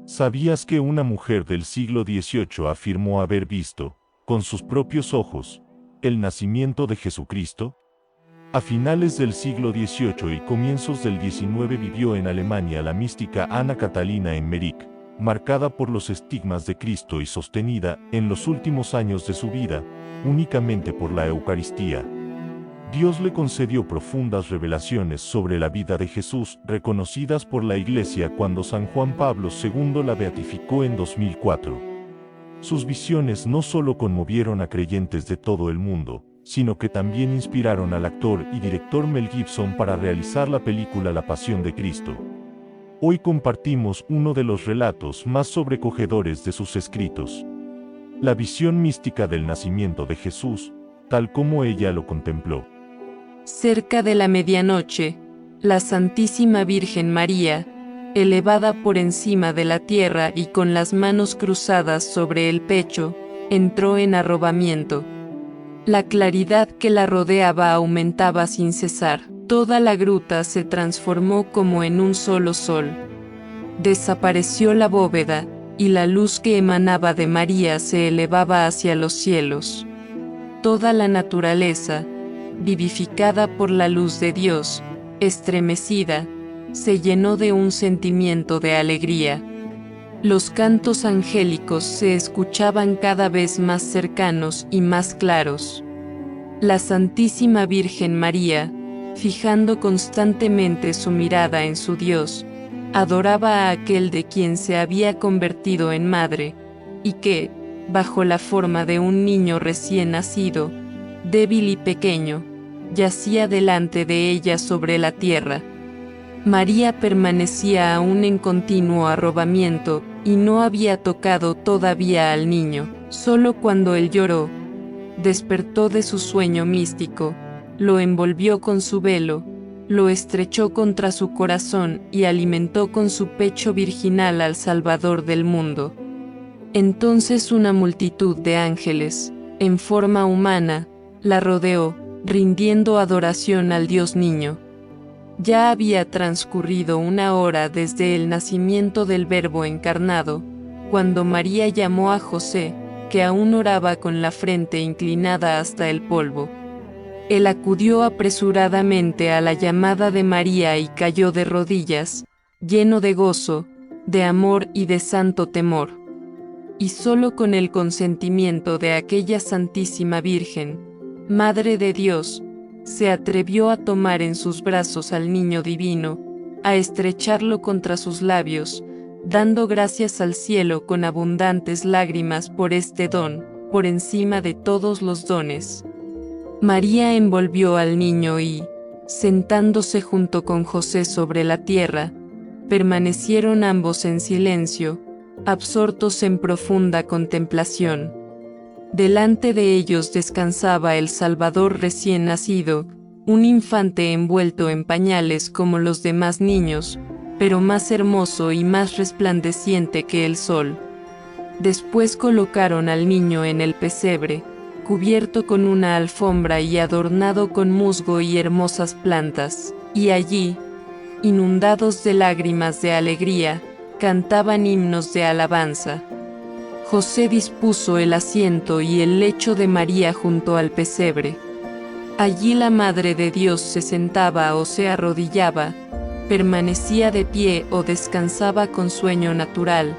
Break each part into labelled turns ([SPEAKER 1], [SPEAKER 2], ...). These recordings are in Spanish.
[SPEAKER 1] ¿Sabías que una mujer del siglo XVIII afirmó haber visto, con sus propios ojos, el nacimiento de Jesucristo? A finales del siglo XVIII y comienzos del XIX vivió en Alemania la mística Ana Catalina Emmerich, marcada por los estigmas de Cristo y sostenida, en los últimos años de su vida, únicamente por la Eucaristía. Dios le concedió profundas revelaciones sobre la vida de Jesús, reconocidas por la Iglesia cuando San Juan Pablo II la beatificó en 2004. Sus visiones no solo conmovieron a creyentes de todo el mundo, sino que también inspiraron al actor y director Mel Gibson para realizar la película La Pasión de Cristo. Hoy compartimos uno de los relatos más sobrecogedores de sus escritos. La visión mística del nacimiento de Jesús, tal como ella lo contempló.
[SPEAKER 2] Cerca de la medianoche, la Santísima Virgen María, elevada por encima de la tierra y con las manos cruzadas sobre el pecho, entró en arrobamiento. La claridad que la rodeaba aumentaba sin cesar. Toda la gruta se transformó como en un solo sol. Desapareció la bóveda, y la luz que emanaba de María se elevaba hacia los cielos. Toda la naturaleza, vivificada por la luz de Dios, estremecida, se llenó de un sentimiento de alegría. Los cantos angélicos se escuchaban cada vez más cercanos y más claros. La Santísima Virgen María, fijando constantemente su mirada en su Dios, adoraba a aquel de quien se había convertido en madre, y que, bajo la forma de un niño recién nacido, débil y pequeño, yacía delante de ella sobre la tierra. María permanecía aún en continuo arrobamiento, y no había tocado todavía al niño. Solo cuando él lloró, despertó de su sueño místico, lo envolvió con su velo, lo estrechó contra su corazón y alimentó con su pecho virginal al Salvador del mundo. Entonces una multitud de ángeles, en forma humana, la rodeó, rindiendo adoración al Dios niño. Ya había transcurrido una hora desde el nacimiento del Verbo encarnado, cuando María llamó a José, que aún oraba con la frente inclinada hasta el polvo. Él acudió apresuradamente a la llamada de María y cayó de rodillas, lleno de gozo, de amor y de santo temor. Y solo con el consentimiento de aquella Santísima Virgen, Madre de Dios, se atrevió a tomar en sus brazos al niño divino, a estrecharlo contra sus labios, dando gracias al cielo con abundantes lágrimas por este don, por encima de todos los dones. María envolvió al niño y, sentándose junto con José sobre la tierra, permanecieron ambos en silencio, absortos en profunda contemplación. Delante de ellos descansaba el Salvador recién nacido, un infante envuelto en pañales como los demás niños, pero más hermoso y más resplandeciente que el sol. Después colocaron al niño en el pesebre, cubierto con una alfombra y adornado con musgo y hermosas plantas, y allí, inundados de lágrimas de alegría, cantaban himnos de alabanza. José dispuso el asiento y el lecho de María junto al pesebre. Allí la Madre de Dios se sentaba o se arrodillaba, permanecía de pie o descansaba con sueño natural,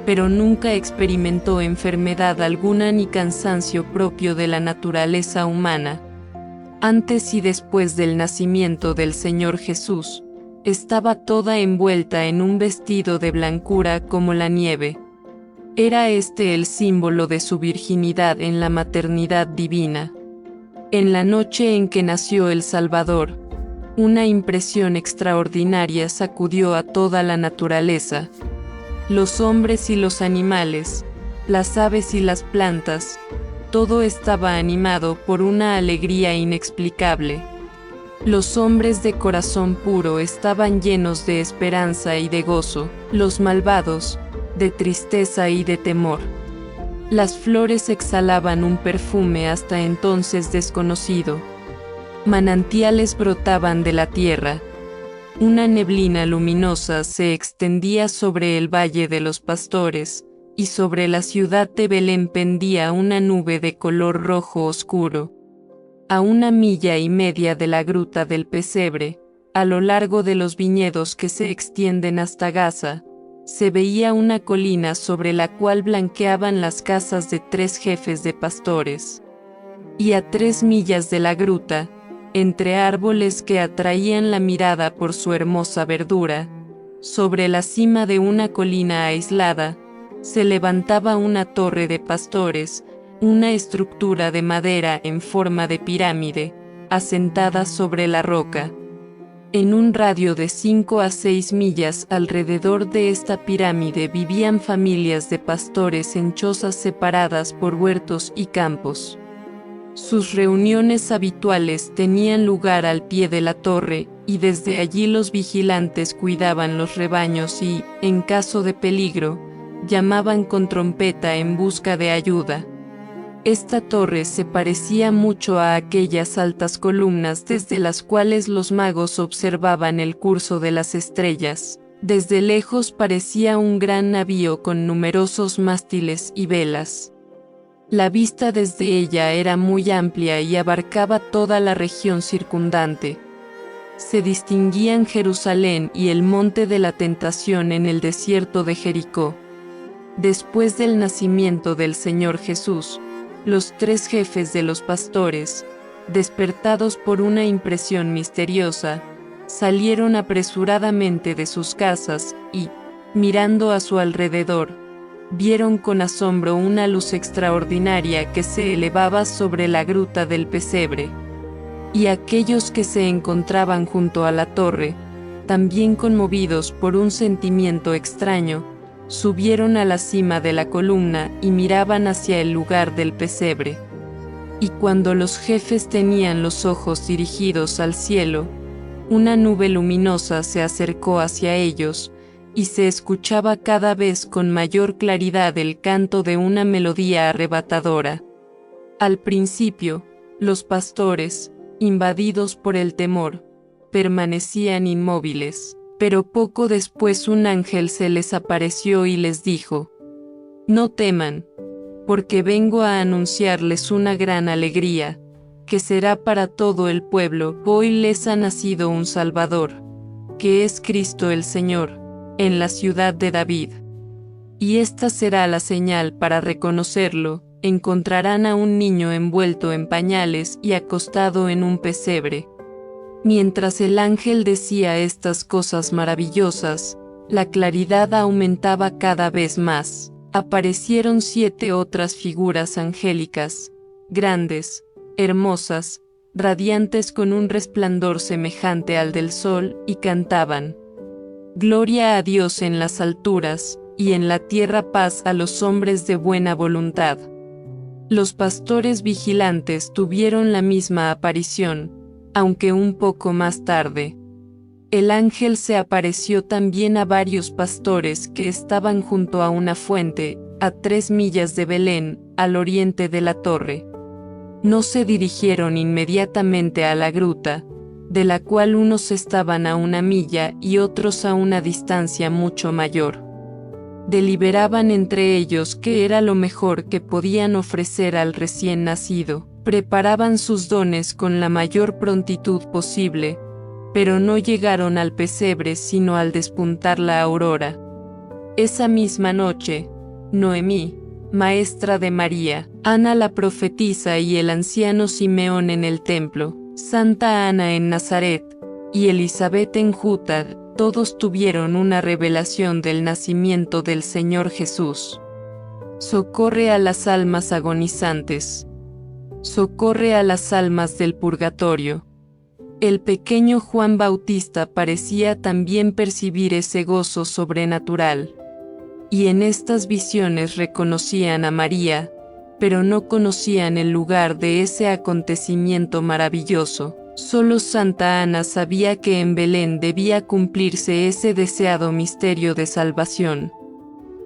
[SPEAKER 2] pero nunca experimentó enfermedad alguna ni cansancio propio de la naturaleza humana. Antes y después del nacimiento del Señor Jesús, estaba toda envuelta en un vestido de blancura como la nieve. Era este el símbolo de su virginidad en la maternidad divina. En la noche en que nació el Salvador, una impresión extraordinaria sacudió a toda la naturaleza. Los hombres y los animales, las aves y las plantas, todo estaba animado por una alegría inexplicable. Los hombres de corazón puro estaban llenos de esperanza y de gozo, los malvados, de tristeza y de temor. Las flores exhalaban un perfume hasta entonces desconocido. Manantiales brotaban de la tierra. una neblina luminosa se extendía sobre el valle de los pastores, y sobre la ciudad de Belén pendía una nube de color rojo oscuro. A 1,5 millas de la gruta del pesebre, a lo largo de los viñedos que se extienden hasta Gaza, se veía una colina sobre la cual blanqueaban las casas de 3 jefes de pastores. Y a 3 millas de la gruta, entre árboles que atraían la mirada por su hermosa verdura, sobre la cima de una colina aislada, se levantaba una torre de pastores, una estructura de madera en forma de pirámide, asentada sobre la roca. En un radio de 5 a 6 millas alrededor de esta pirámide vivían familias de pastores en chozas separadas por huertos y campos. Sus reuniones habituales tenían lugar al pie de la torre, y desde allí los vigilantes cuidaban los rebaños y, en caso de peligro, llamaban con trompeta en busca de ayuda. Esta torre se parecía mucho a aquellas altas columnas desde las cuales los magos observaban el curso de las estrellas. Desde lejos parecía un gran navío con numerosos mástiles y velas. La vista desde ella era muy amplia y abarcaba toda la región circundante. Se distinguían Jerusalén y el monte de la tentación en el desierto de Jericó. Después del nacimiento del Señor Jesús, los 3 jefes de los pastores, despertados por una impresión misteriosa, salieron apresuradamente de sus casas y, mirando a su alrededor, vieron con asombro una luz extraordinaria que se elevaba sobre la gruta del pesebre. Y aquellos que se encontraban junto a la torre, también conmovidos por un sentimiento extraño, subieron a la cima de la columna y miraban hacia el lugar del pesebre. Y cuando los jefes tenían los ojos dirigidos al cielo, una nube luminosa se acercó hacia ellos, y se escuchaba cada vez con mayor claridad el canto de una melodía arrebatadora. Al principio, los pastores, invadidos por el temor, permanecían inmóviles. Pero poco después un ángel se les apareció y les dijo: «No teman, porque vengo a anunciarles una gran alegría, que será para todo el pueblo. Hoy les ha nacido un Salvador, que es Cristo el Señor, en la ciudad de David. Y esta será la señal para reconocerlo: encontrarán a un niño envuelto en pañales y acostado en un pesebre». Mientras el ángel decía estas cosas maravillosas, la claridad aumentaba cada vez más. Aparecieron 7 otras figuras angélicas, grandes, hermosas, radiantes con un resplandor semejante al del sol, y cantaban: «Gloria a Dios en las alturas, y en la tierra paz a los hombres de buena voluntad». Los pastores vigilantes tuvieron la misma aparición, aunque un poco más tarde. El ángel se apareció también a varios pastores que estaban junto a una fuente, a 3 millas de Belén, al oriente de la torre. No se dirigieron inmediatamente a la gruta, de la cual unos estaban a 1 milla y otros a una distancia mucho mayor. Deliberaban entre ellos qué era lo mejor que podían ofrecer al recién nacido. Preparaban sus dones con la mayor prontitud posible, pero no llegaron al pesebre sino al despuntar la aurora. Esa misma noche, Noemí, maestra de María, Ana la profetisa y el anciano Simeón en el templo, Santa Ana en Nazaret, y Elizabeth en Judá, todos tuvieron una revelación del nacimiento del Señor Jesús. Socorre a las almas agonizantes. Socorre a las almas del purgatorio. El pequeño Juan Bautista parecía también percibir ese gozo sobrenatural. Y en estas visiones reconocían a María, pero no conocían el lugar de ese acontecimiento maravilloso. Solo Santa Ana sabía que en Belén debía cumplirse ese deseado misterio de salvación.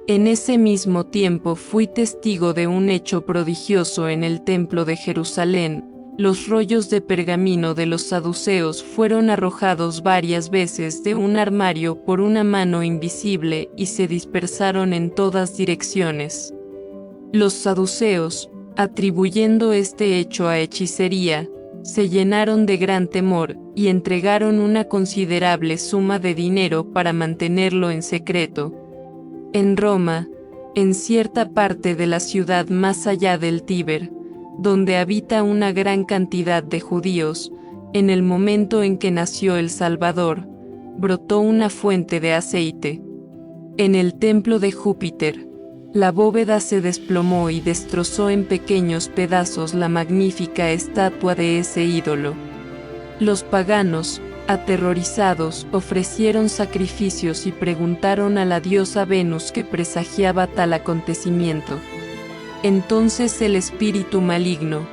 [SPEAKER 2] En ese mismo tiempo fui testigo de un hecho prodigioso en el templo de Jerusalén, los rollos de pergamino de los saduceos fueron arrojados varias veces de un armario por una mano invisible y se dispersaron en todas direcciones. Los saduceos, atribuyendo este hecho a hechicería, se llenaron de gran temor y entregaron una considerable suma de dinero para mantenerlo en secreto. En Roma, en cierta parte de la ciudad más allá del Tíber, donde habita una gran cantidad de judíos, en el momento en que nació el Salvador, brotó una fuente de aceite. En el templo de Júpiter, la bóveda se desplomó y destrozó en pequeños pedazos la magnífica estatua de ese ídolo. Los paganos, aterrorizados, ofrecieron sacrificios y preguntaron a la diosa Venus qué presagiaba tal acontecimiento. Entonces el espíritu maligno,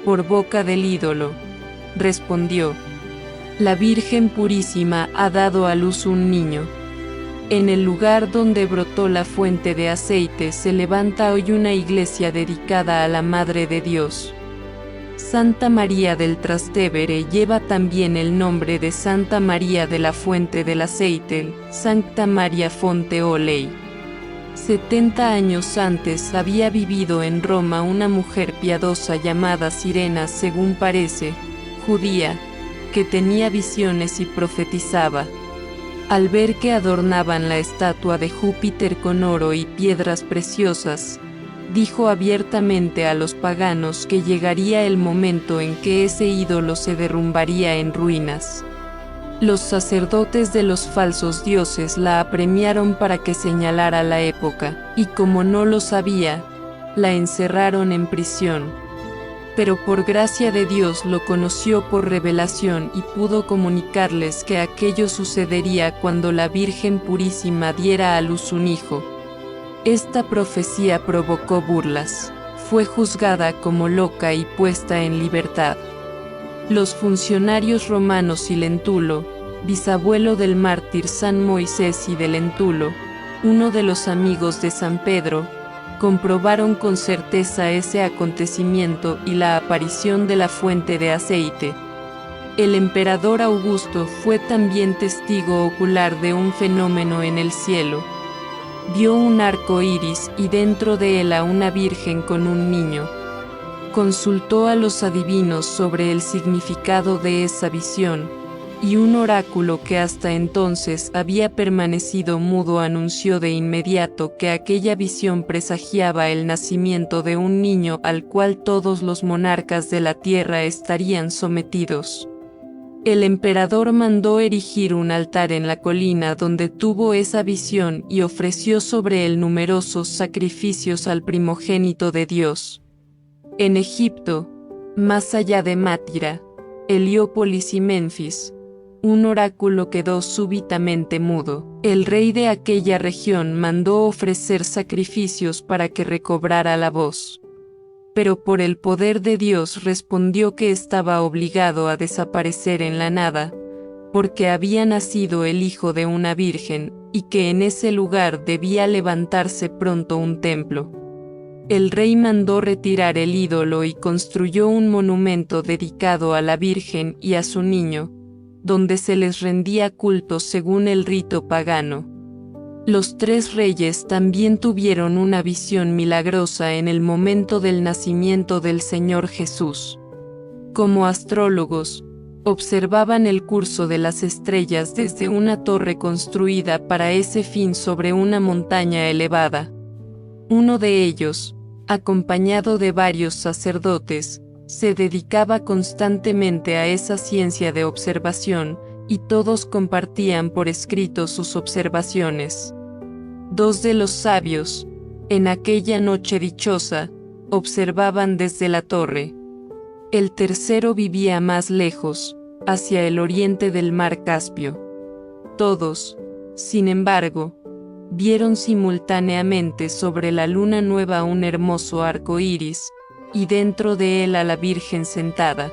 [SPEAKER 2] por boca del ídolo, respondió: la Virgen Purísima ha dado a luz un niño. En el lugar donde brotó la fuente de aceite se levanta hoy una iglesia dedicada a la Madre de Dios. Santa María del Trastevere lleva también el nombre de Santa María de la Fuente del Aceite, Sancta Maria Fonte Olei. 70 años antes había vivido en Roma una mujer piadosa llamada Sirena, según parece, judía, que tenía visiones y profetizaba. Al ver que adornaban la estatua de Júpiter con oro y piedras preciosas, dijo abiertamente a los paganos que llegaría el momento en que ese ídolo se derrumbaría en ruinas. Los sacerdotes de los falsos dioses la apremiaron para que señalara la época, y como no lo sabía, la encerraron en prisión. Pero por gracia de Dios lo conoció por revelación y pudo comunicarles que aquello sucedería cuando la Virgen Purísima diera a luz un hijo. Esta profecía provocó burlas, fue juzgada como loca y puesta en libertad. Los funcionarios romanos y Lentulo, bisabuelo del mártir San Moisés y de Lentulo, uno de los amigos de San Pedro, comprobaron con certeza ese acontecimiento y la aparición de la fuente de aceite. El emperador Augusto fue también testigo ocular de un fenómeno en el cielo. Vio un arco iris y dentro de él a una virgen con un niño. Consultó a los adivinos sobre el significado de esa visión, y un oráculo que hasta entonces había permanecido mudo anunció de inmediato que aquella visión presagiaba el nacimiento de un niño al cual todos los monarcas de la tierra estarían sometidos. El emperador mandó erigir un altar en la colina donde tuvo esa visión y ofreció sobre él numerosos sacrificios al primogénito de Dios. En Egipto, más allá de Mátira, Heliópolis y Menfis, un oráculo quedó súbitamente mudo. El rey de aquella región mandó ofrecer sacrificios para que recobrara la voz. Pero por el poder de Dios respondió que estaba obligado a desaparecer en la nada, porque había nacido el hijo de una virgen, y que en ese lugar debía levantarse pronto un templo. El rey mandó retirar el ídolo y construyó un monumento dedicado a la Virgen y a su niño, donde se les rendía culto según el rito pagano. Los tres reyes también tuvieron una visión milagrosa en el momento del nacimiento del Señor Jesús. Como astrólogos, observaban el curso de las estrellas desde una torre construida para ese fin sobre una montaña elevada. Uno de ellos, acompañado de varios sacerdotes, se dedicaba constantemente a esa ciencia de observación, y todos compartían por escrito sus observaciones. Dos de los sabios, en aquella noche dichosa, observaban desde la torre. El tercero vivía más lejos, hacia el oriente del mar Caspio. Todos, sin embargo, vieron simultáneamente sobre la luna nueva un hermoso arco iris, y dentro de él a la Virgen sentada.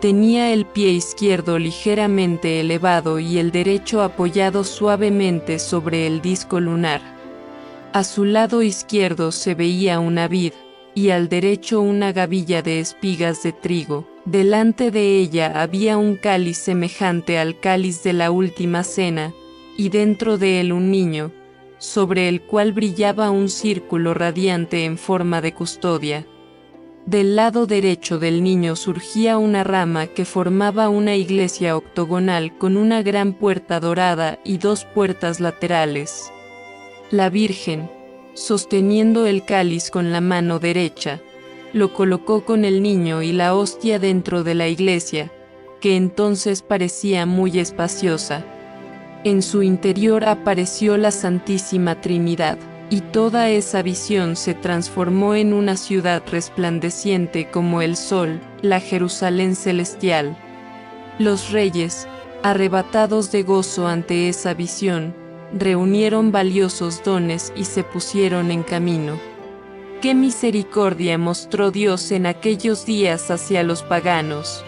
[SPEAKER 2] Tenía el pie izquierdo ligeramente elevado y el derecho apoyado suavemente sobre el disco lunar. A su lado izquierdo se veía una vid, y al derecho una gavilla de espigas de trigo. Delante de ella había un cáliz semejante al cáliz de la última cena, y dentro de él un niño, sobre el cual brillaba un círculo radiante en forma de custodia. Del lado derecho del niño surgía una rama que formaba una iglesia octogonal con una gran puerta dorada y 2 puertas laterales. La Virgen, sosteniendo el cáliz con la mano derecha, lo colocó con el niño y la hostia dentro de la iglesia, que entonces parecía muy espaciosa. En su interior apareció la Santísima Trinidad, y toda esa visión se transformó en una ciudad resplandeciente como el sol, la Jerusalén celestial. Los reyes, arrebatados de gozo ante esa visión, reunieron valiosos dones y se pusieron en camino. ¡Qué misericordia mostró Dios en aquellos días hacia los paganos!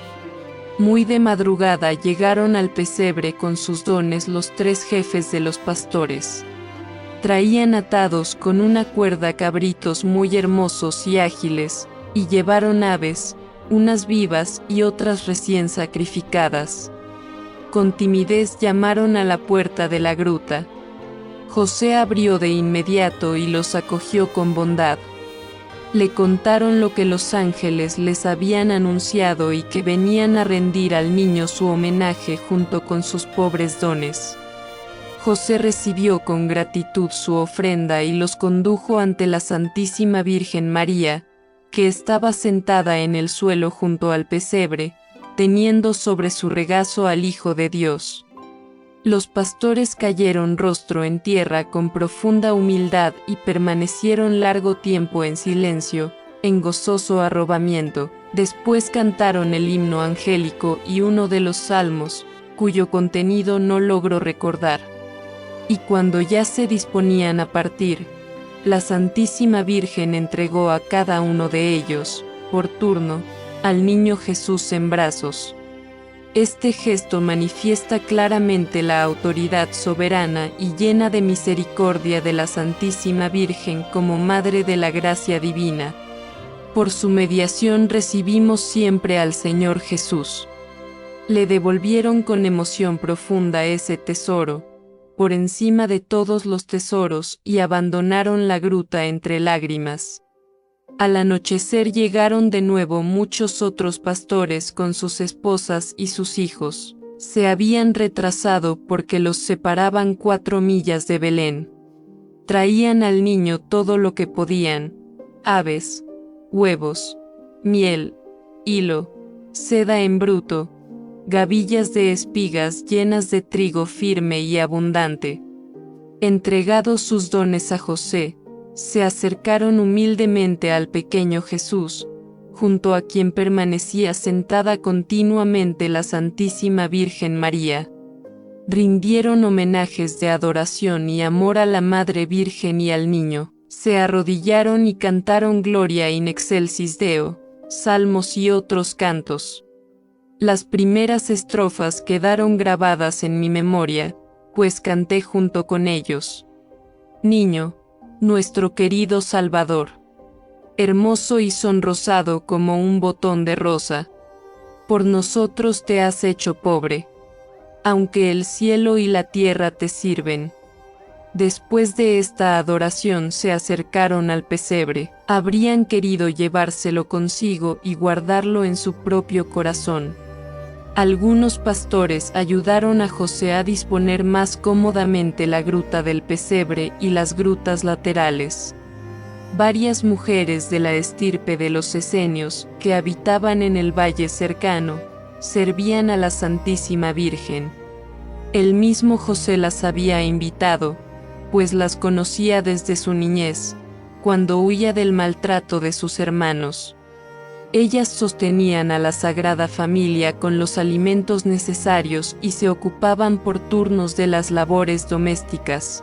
[SPEAKER 2] Muy de madrugada llegaron al pesebre con sus dones los 3 jefes de los pastores. Traían atados con una cuerda cabritos muy hermosos y ágiles, y llevaron aves, unas vivas y otras recién sacrificadas. Con timidez llamaron a la puerta de la gruta. José abrió de inmediato y los acogió con bondad. Le contaron lo que los ángeles les habían anunciado y que venían a rendir al niño su homenaje junto con sus pobres dones. José recibió con gratitud su ofrenda y los condujo ante la Santísima Virgen María, que estaba sentada en el suelo junto al pesebre, teniendo sobre su regazo al Hijo de Dios. Los pastores cayeron rostro en tierra con profunda humildad y permanecieron largo tiempo en silencio, en gozoso arrobamiento. Después cantaron el himno angélico y uno de los salmos, cuyo contenido no logro recordar. Y cuando ya se disponían a partir, la Santísima Virgen entregó a cada uno de ellos, por turno, al niño Jesús en brazos. Este gesto manifiesta claramente la autoridad soberana y llena de misericordia de la Santísima Virgen como Madre de la Gracia Divina. Por su mediación recibimos siempre al Señor Jesús. Le devolvieron con emoción profunda ese tesoro, por encima de todos los tesoros, y abandonaron la gruta entre lágrimas. Al anochecer llegaron de nuevo muchos otros pastores con sus esposas y sus hijos. Se habían retrasado porque los separaban 4 millas de Belén. Traían al niño todo lo que podían: aves, huevos, miel, hilo, seda en bruto, gavillas de espigas llenas de trigo firme y abundante. Entregados sus dones a José, se acercaron humildemente al pequeño Jesús, junto a quien permanecía sentada continuamente la Santísima Virgen María. Rindieron homenajes de adoración y amor a la Madre Virgen y al niño. Se arrodillaron y cantaron Gloria in excelsis Deo, salmos y otros cantos. Las primeras estrofas quedaron grabadas en mi memoria, pues canté junto con ellos. Niño, nuestro querido Salvador, hermoso y sonrosado como un botón de rosa, por nosotros te has hecho pobre, aunque el cielo y la tierra te sirven. Después de esta adoración se acercaron al pesebre. Habrían querido llevárselo consigo y guardarlo en su propio corazón. Algunos pastores ayudaron a José a disponer más cómodamente la gruta del pesebre y las grutas laterales. Varias mujeres de la estirpe de los esenios, que habitaban en el valle cercano, servían a la Santísima Virgen. El mismo José las había invitado, pues las conocía desde su niñez, cuando huía del maltrato de sus hermanos. Ellas sostenían a la Sagrada Familia con los alimentos necesarios y se ocupaban por turnos de las labores domésticas.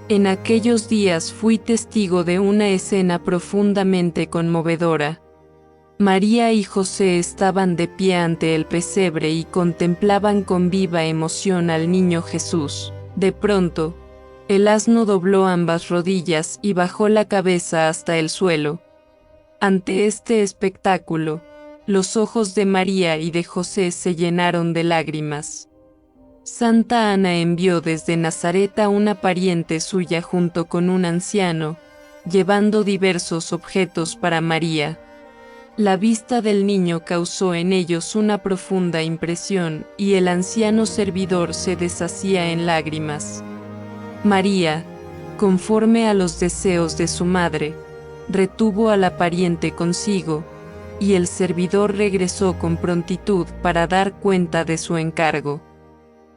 [SPEAKER 2] En aquellos días fui testigo de una escena profundamente conmovedora. María y José estaban de pie ante el pesebre y contemplaban con viva emoción al niño Jesús. De pronto, el asno dobló ambas rodillas y bajó la cabeza hasta el suelo. Ante este espectáculo, los ojos de María y de José se llenaron de lágrimas. Santa Ana envió desde Nazaret a una pariente suya junto con un anciano, llevando diversos objetos para María. La vista del niño causó en ellos una profunda impresión, y el anciano servidor se deshacía en lágrimas. María, conforme a los deseos de su madre, retuvo a la pariente consigo, y el servidor regresó con prontitud para dar cuenta de su encargo.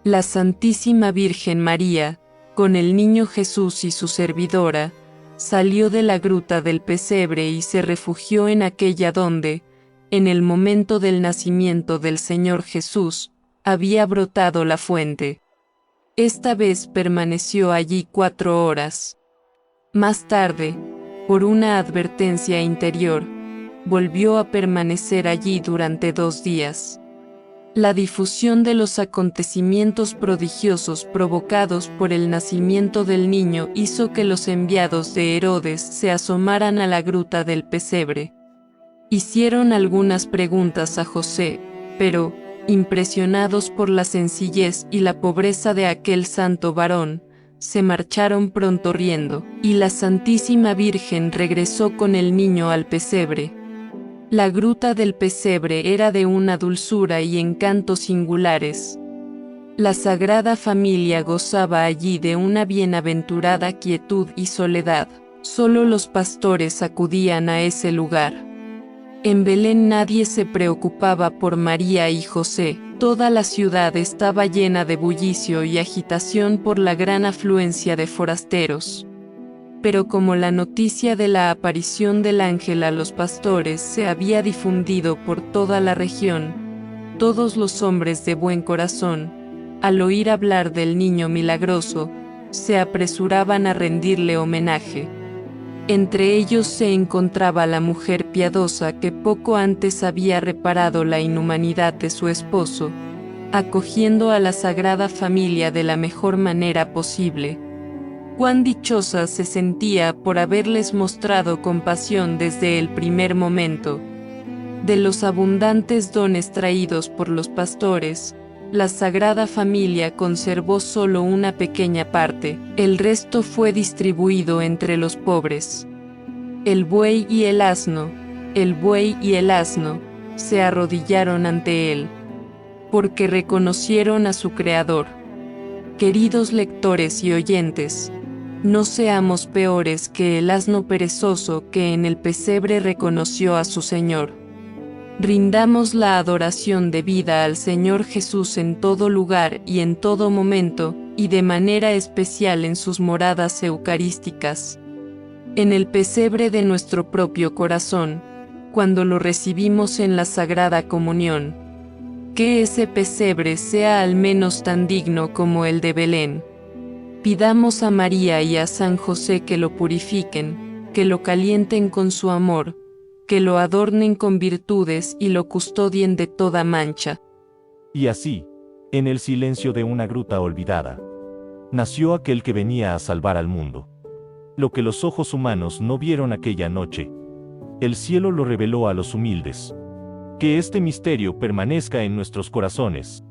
[SPEAKER 2] La Santísima Virgen María, con el niño Jesús y su servidora, salió de la gruta del pesebre y se refugió en aquella donde, en el momento del nacimiento del Señor Jesús, había brotado la fuente. Esta vez permaneció allí 4 horas. Más tarde, por una advertencia interior, volvió a permanecer allí durante 2 días. La difusión de los acontecimientos prodigiosos provocados por el nacimiento del niño hizo que los enviados de Herodes se asomaran a la gruta del pesebre. Hicieron algunas preguntas a José, pero, impresionados por la sencillez y la pobreza de aquel santo varón, se marcharon pronto riendo, y la Santísima Virgen regresó con el niño al pesebre. La gruta del pesebre era de una dulzura y encanto singulares. La Sagrada Familia gozaba allí de una bienaventurada quietud y soledad. Solo los pastores acudían a ese lugar. En Belén nadie se preocupaba por María y José. Toda la ciudad estaba llena de bullicio y agitación por la gran afluencia de forasteros. Pero como la noticia de la aparición del ángel a los pastores se había difundido por toda la región, todos los hombres de buen corazón, al oír hablar del niño milagroso, se apresuraban a rendirle homenaje. Entre ellos se encontraba la mujer piadosa que poco antes había reparado la inhumanidad de su esposo, acogiendo a la Sagrada Familia de la mejor manera posible. Cuán dichosa se sentía por haberles mostrado compasión desde el primer momento. De los abundantes dones traídos por los pastores, la Sagrada Familia conservó solo una pequeña parte, el resto fue distribuido entre los pobres. El buey y el asno, se arrodillaron ante él, porque reconocieron a su Creador. Queridos lectores y oyentes, no seamos peores que el asno perezoso que en el pesebre reconoció a su Señor. Rindamos la adoración debida al Señor Jesús en todo lugar y en todo momento, y de manera especial en sus moradas eucarísticas. En el pesebre de nuestro propio corazón, cuando lo recibimos en la Sagrada Comunión. Que ese pesebre sea al menos tan digno como el de Belén. Pidamos a María y a San José que lo purifiquen, que lo calienten con su amor, que lo adornen con virtudes y lo custodien de toda mancha.
[SPEAKER 1] Y así, en el silencio de una gruta olvidada, nació aquel que venía a salvar al mundo. Lo que los ojos humanos no vieron aquella noche, el cielo lo reveló a los humildes. Que este misterio permanezca en nuestros corazones.